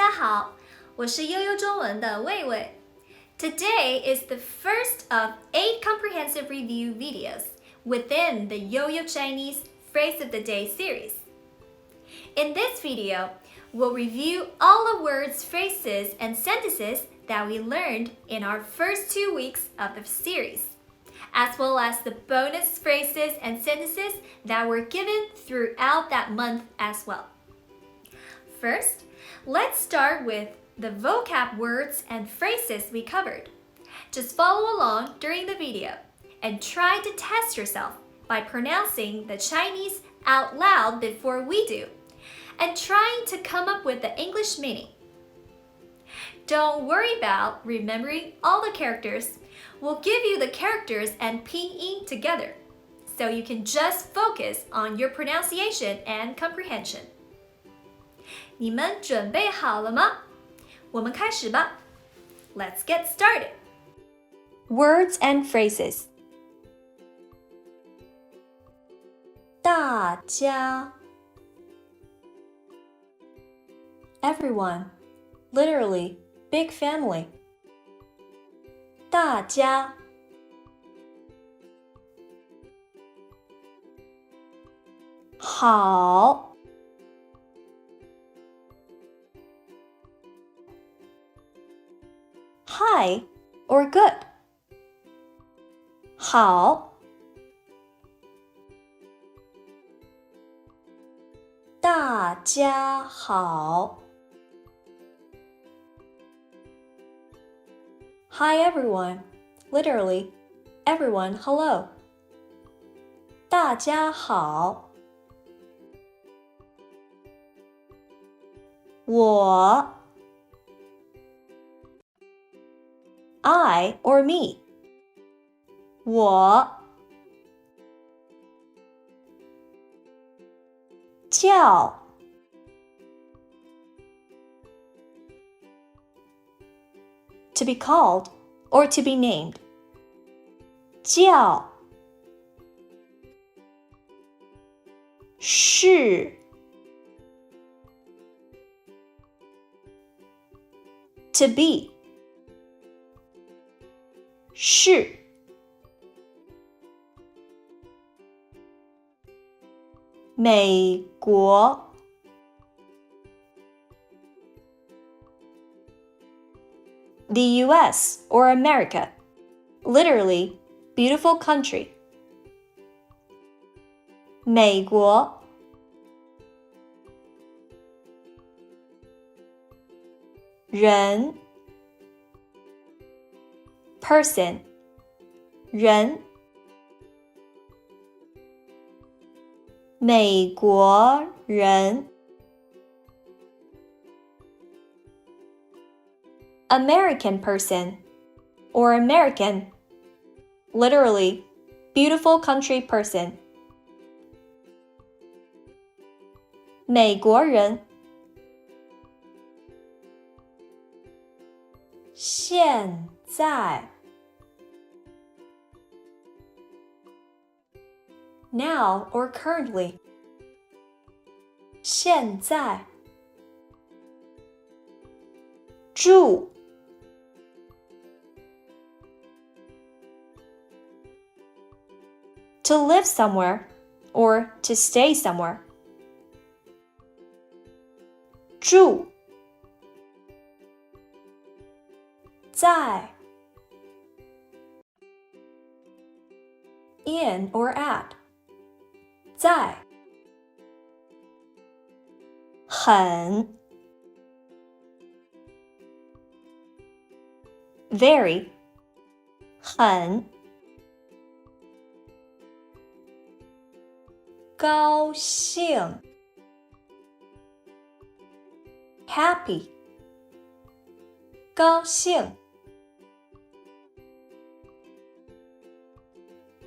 家好，我是悠悠中文的魏魏。Today is the first of 8 comprehensive review videos within the Yo-Yo Chinese Phrase of the Day series. In this video, we'll review all the words, phrases, and sentences that we learned in our first 2 weeks of the series, as well as the bonus phrases and sentences that were given throughout that month as well. First, let's start with the vocab words and phrases we covered. Just follow along during the video and try to test yourself by pronouncing the Chinese out loud before we do, and trying to come up with the English meaning. Don't worry about remembering all the characters. We'll give you the characters and pinyin together, so you can just focus on your pronunciation and comprehension. 你们准备好了吗？我们开始吧。Let's get started. Words and phrases. 大家 Everyone, literally, big family. 大家好Hi or good. 好大家好 Hi everyone, literally, everyone hello. 大家好我I or me. 我叫To be called or to be named. 叫是To be 是美国The US or America, literally, beautiful country. 美国人 person 人美国人American person or American, literally, beautiful country person. 美国人现在 Now or currently. 现在住To live somewhere or to stay somewhere. 住在 in or at 在很 very 很高兴 happy 高兴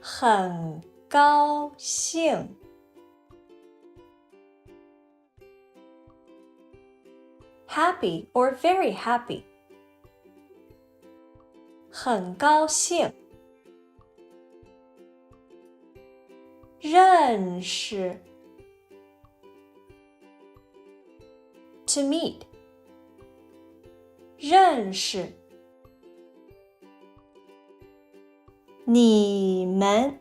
很高兴 happy or very happy 很高兴认识 to meet 认识。你们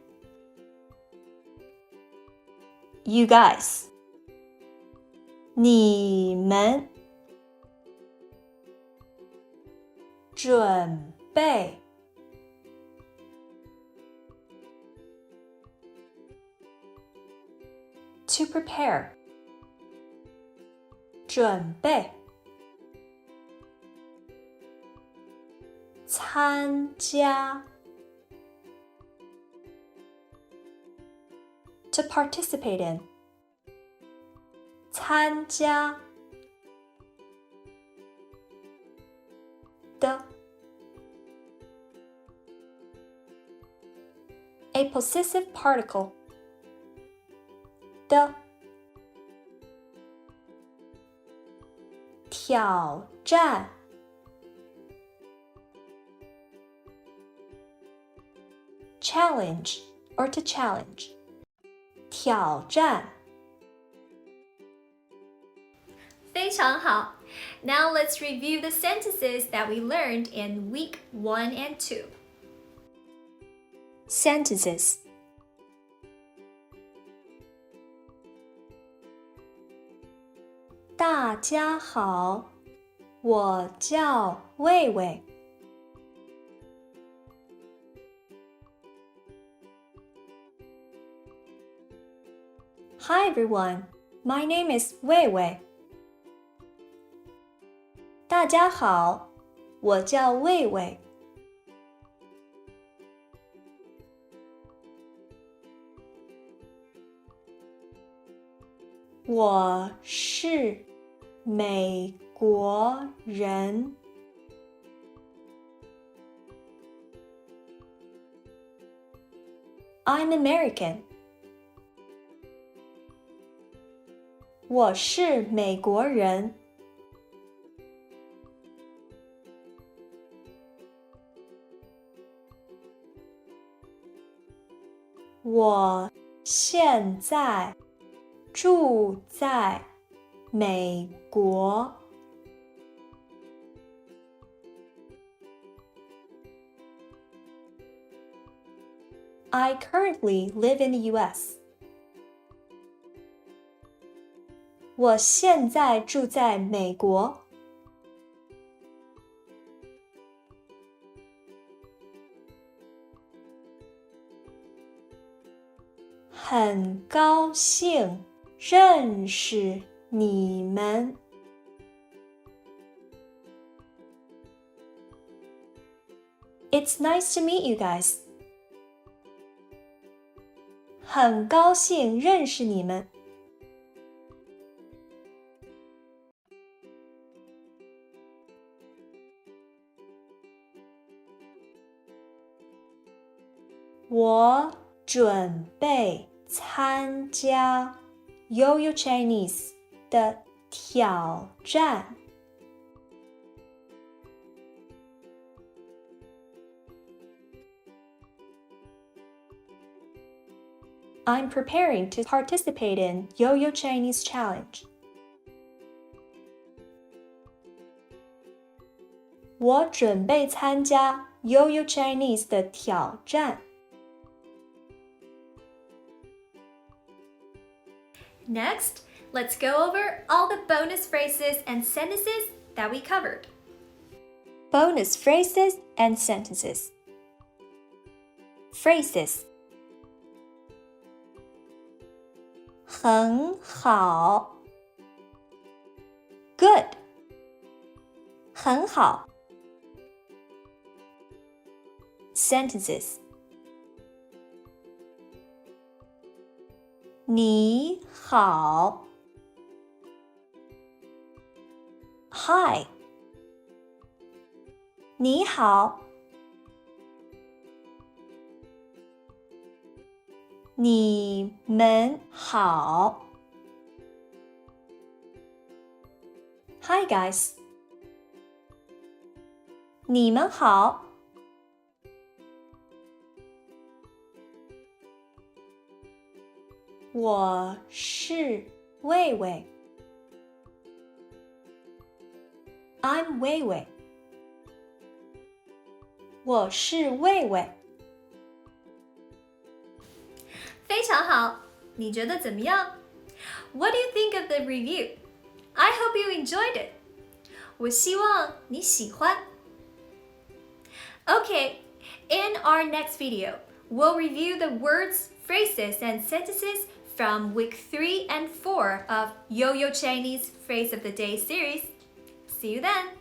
You guys 你们准备To prepare 准备参加 To participate in 参加的 A possessive particle 的挑战Challenge or to challenge 挑战非常好。Now let's review the sentences that we learned in week 1 and 2. Sentences 大家好，我叫魏魏。Hi everyone, my name is Wei Wei. 大家好，我叫魏魏。我是美国人。I'm American. 我是美国人。我现在住在美国。I currently live in the US. 我现在住在美国。很高兴认识你们。It's nice to meet you guys. 很高兴认识你们。我准备参加 Yo-Yo Chinese 的挑战。I'm preparing to participate in Yo-Yo Chinese Challenge. 我准备参加 Yo-Yo Chinese 的挑战。Next, let's go over all the bonus phrases and sentences that we covered. Bonus phrases and sentences. Phrases 很好 Good 很好 Sentences 你好 Hi 你好你们好 Hi guys 你们好我是魏魏 I'm Wei Wei 我是魏魏。非常好，你觉得怎么样？ What do you think of the review? I hope you enjoyed it. 我希望你喜欢。Okay, in our next video, we'll review the words, phrases, and sentences from week 3 and 4 of Yo-Yo Chinese Phrase of the Day series. See you then!